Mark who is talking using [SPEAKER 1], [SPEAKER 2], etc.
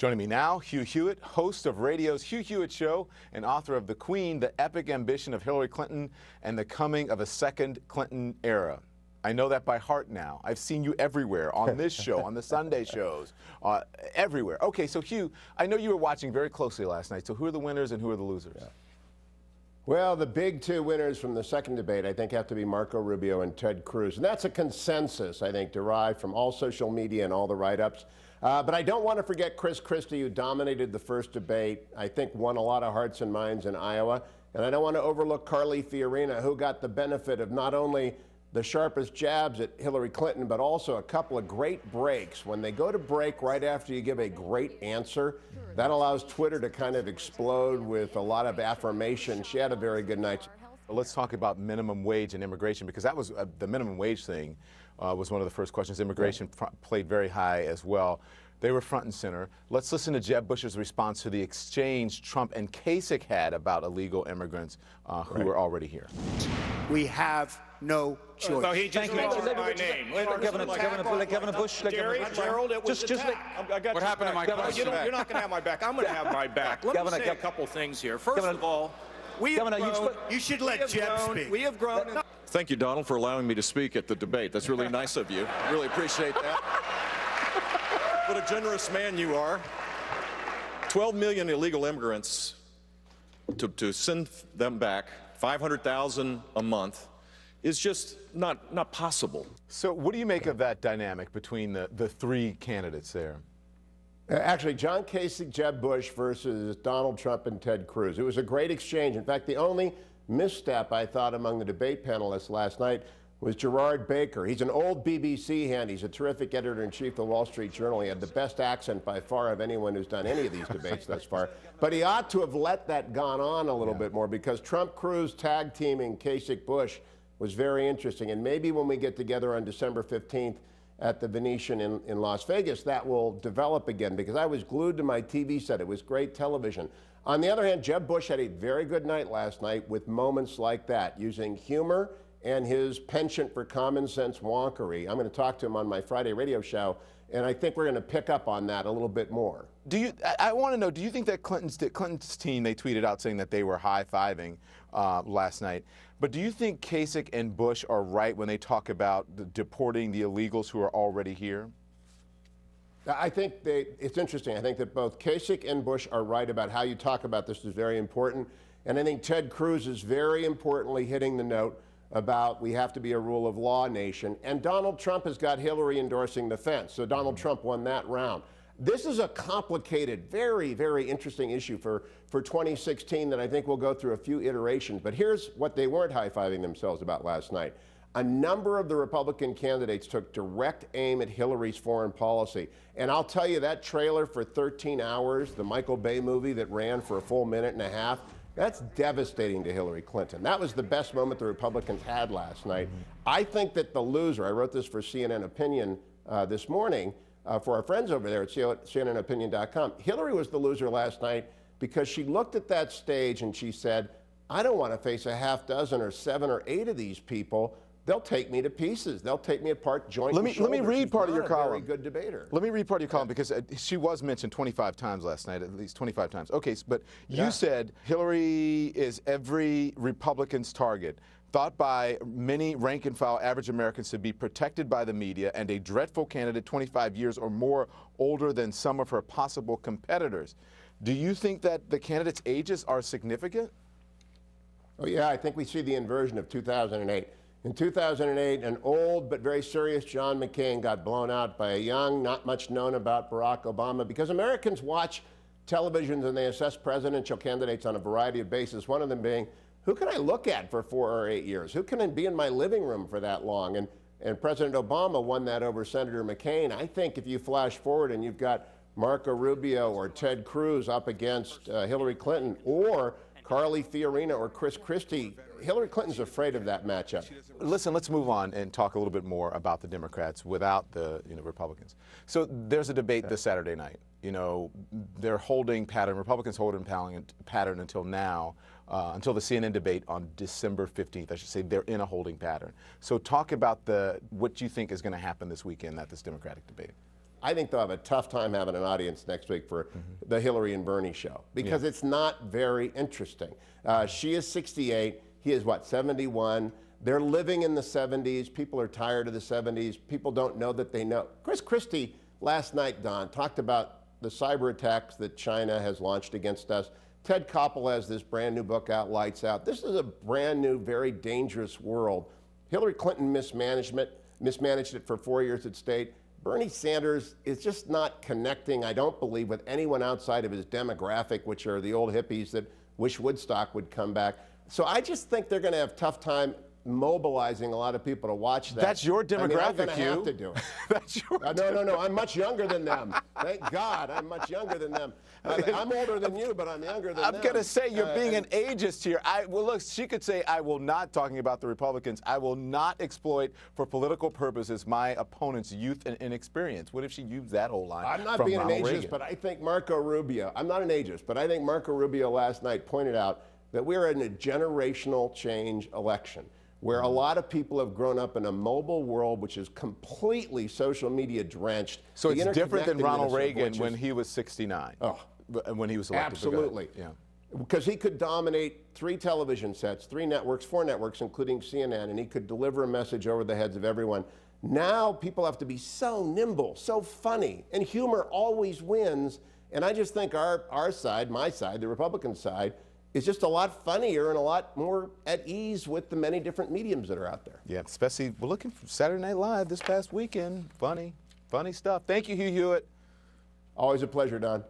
[SPEAKER 1] Joining me now, Hugh Hewitt, host of radio's Hugh Hewitt Show and author of The Queen, The Epic Ambition of Hillary Clinton and the Coming of a Second Clinton Era. I know that by heart now. I've seen you everywhere, on this show, on the Sunday shows, everywhere. Okay, so Hugh, I know you were watching very closely last night, so who are the winners and who are the losers?
[SPEAKER 2] Yeah. Well, the big two winners from the second debate, I think, have to be Marco Rubio and Ted Cruz. And that's a consensus, I think, derived from all social media and all the write-ups. But I don't want to forget Chris Christie, who dominated the first debate, I think won a lot of hearts and minds in Iowa. And I don't want to overlook Carly Fiorina, who got the benefit of not only the sharpest jabs at Hillary Clinton, but also a couple of great breaks. When they go to break right after you give a great answer, that allows Twitter to kind of explode with a lot of affirmation. She had a very good night.
[SPEAKER 1] Let's talk about minimum wage and immigration, because that was the minimum wage thing was one of the first questions. Immigration played very high as well. They were front and center. Let's listen to Jeb Bush's response to the exchange Trump and Kasich had about illegal immigrants who were already here.
[SPEAKER 3] We have no choice.
[SPEAKER 4] So he just mentioned my name.
[SPEAKER 5] Governor Bush.
[SPEAKER 4] Gerald, it was
[SPEAKER 5] what happened to my question?
[SPEAKER 4] You're not going to have my back. I'm going to have my back. Let me say a couple things here. First of all, we have grown.
[SPEAKER 3] You should let Jeb speak.
[SPEAKER 4] We have grown.
[SPEAKER 5] Thank you, Donald, for allowing me to speak at the debate. That's really nice of you. Really appreciate that. What a generous man you are. 12 million illegal immigrants, to send them back, 500,000 a month, is just not possible.
[SPEAKER 1] So what do you make of that dynamic between the three candidates there?
[SPEAKER 2] Actually, John Kasich, Jeb Bush versus Donald Trump and Ted Cruz. It was a great exchange. In fact, the only misstep, I thought, among the debate panelists last night was Gerard Baker. He's an old BBC hand. He's a terrific editor-in-chief of the Wall Street Journal. He had the best accent by far of anyone who's done any of these debates thus far. But he ought to have let that gone on a little bit more, because Trump-Cruz tag teaming Kasich-Bush was very interesting. And maybe when we get together on December 15th at the Venetian in Las Vegas, that will develop again, because I was glued to my TV set. It was great television. On the other hand, Jeb Bush had a very good night last night with moments like that, using humor and his penchant for common sense wonkery. I'm going to talk to him on my Friday radio show, and I think we're going to pick up on that a little bit more.
[SPEAKER 1] I want to know, do you think that Clinton's team, they tweeted out saying that they were high-fiving last night, but do you think Kasich and Bush are right when they talk about deporting the illegals who are already here?
[SPEAKER 2] I think it's interesting. I think that both Kasich and Bush are right about how you talk about this is very important. And I think Ted Cruz is very importantly hitting the note about we have to be a rule of law nation. And Donald Trump has got Hillary endorsing the fence. So Donald Trump won that round. This is a complicated, very, very interesting issue for 2016 that I think will go through a few iterations. But here's what they weren't high-fiving themselves about last night. A number of the Republican candidates took direct aim at Hillary's foreign policy. And I'll tell you, that trailer for 13 hours, the Michael Bay movie that ran for a full minute and a half, that's devastating to Hillary Clinton. That was the best moment the Republicans had last night. I think that the loser, I wrote this for CNN Opinion this morning for our friends over there at CNNopinion.com. Hillary was the loser last night because she looked at that stage and she said, I don't want to face a half dozen or 7 or 8 of these people. They'll take me to pieces. They'll take me apart joint and shoulder.
[SPEAKER 1] Let me read part of your column.
[SPEAKER 2] Very good debater.
[SPEAKER 1] Let me read part of your column, because she was mentioned 25 times last night, at least 25 times. Okay, but you said Hillary is every Republican's target, thought by many rank-and-file average Americans to be protected by the media, and a dreadful candidate 25 years or more older than some of her possible competitors. Do you think that the candidates' ages are significant?
[SPEAKER 2] Oh, yeah, I think we see the inversion of 2008. In 2008, an old but very serious John McCain got blown out by a young, not much known about Barack Obama, because Americans watch televisions and they assess presidential candidates on a variety of bases, one of them being, who can I look at for 4 or 8 years? Who can be in my living room for that long? And President Obama won that over Senator McCain. I think if you flash forward and you've got Marco Rubio or Ted Cruz up against Hillary Clinton, or Carly Fiorina or Chris Christie, Hillary Clinton's afraid of that matchup.
[SPEAKER 1] Listen, let's move on and talk a little bit more about the Democrats without the Republicans. So there's a debate this Saturday night. They're holding pattern, Republicans holding pattern until now, until the CNN debate on December 15th. I should say they're in a holding pattern. So talk about what you think is going to happen this weekend at this Democratic debate.
[SPEAKER 2] I think they'll have a tough time having an audience next week for the Hillary and Bernie show because it's not very interesting. She is 68. He is, what, 71? They're living in the 70s. People are tired of the 70s. People don't know that they know. Chris Christie last night, Don, talked about the cyber attacks that China has launched against us. Ted Koppel has this brand new book out, Lights Out. This is a brand new, very dangerous world. Hillary Clinton mismanaged it for 4 years at state. Bernie Sanders is just not connecting, I don't believe, with anyone outside of his demographic, which are the old hippies that wish Woodstock would come back. So I just think they're going to have a tough time mobilizing a lot of people to watch that.
[SPEAKER 1] That's your demographic,
[SPEAKER 2] I'm going to have to do it.
[SPEAKER 1] That's your
[SPEAKER 2] No. I'm much younger than them. Thank God, I'm much younger than them. I'm older than you, but I'm younger than them.
[SPEAKER 1] I'm going to say you're being an ageist here. Well, look, she could say, I will not, talking about the Republicans, I will not exploit for political purposes my opponent's youth and inexperience. What if she used that whole line?
[SPEAKER 2] I'm not
[SPEAKER 1] from
[SPEAKER 2] being an
[SPEAKER 1] Ronald
[SPEAKER 2] ageist,
[SPEAKER 1] Reagan?
[SPEAKER 2] but I think Marco Rubio, I'm not an ageist, but I think Marco Rubio last night pointed out that we're in a generational change election, where a lot of people have grown up in a mobile world which is completely social media drenched.
[SPEAKER 1] So it's different than Ronald
[SPEAKER 2] interconnectedness of
[SPEAKER 1] Reagan
[SPEAKER 2] which
[SPEAKER 1] when
[SPEAKER 2] is-
[SPEAKER 1] he was 69.
[SPEAKER 2] Oh,
[SPEAKER 1] when he was elected. to go.
[SPEAKER 2] absolutely.
[SPEAKER 1] Yeah.
[SPEAKER 2] Because he could dominate 3 television sets, 4 networks, including CNN, and he could deliver a message over the heads of everyone. Now people have to be so nimble, so funny, and humor always wins. And I just think our side, my side, the Republican side, is just a lot funnier and a lot more at ease with the many different mediums that are out there.
[SPEAKER 1] Yeah, especially we're looking for Saturday Night Live this past weekend. Funny stuff. Thank you, Hugh Hewitt.
[SPEAKER 2] Always a pleasure, Don.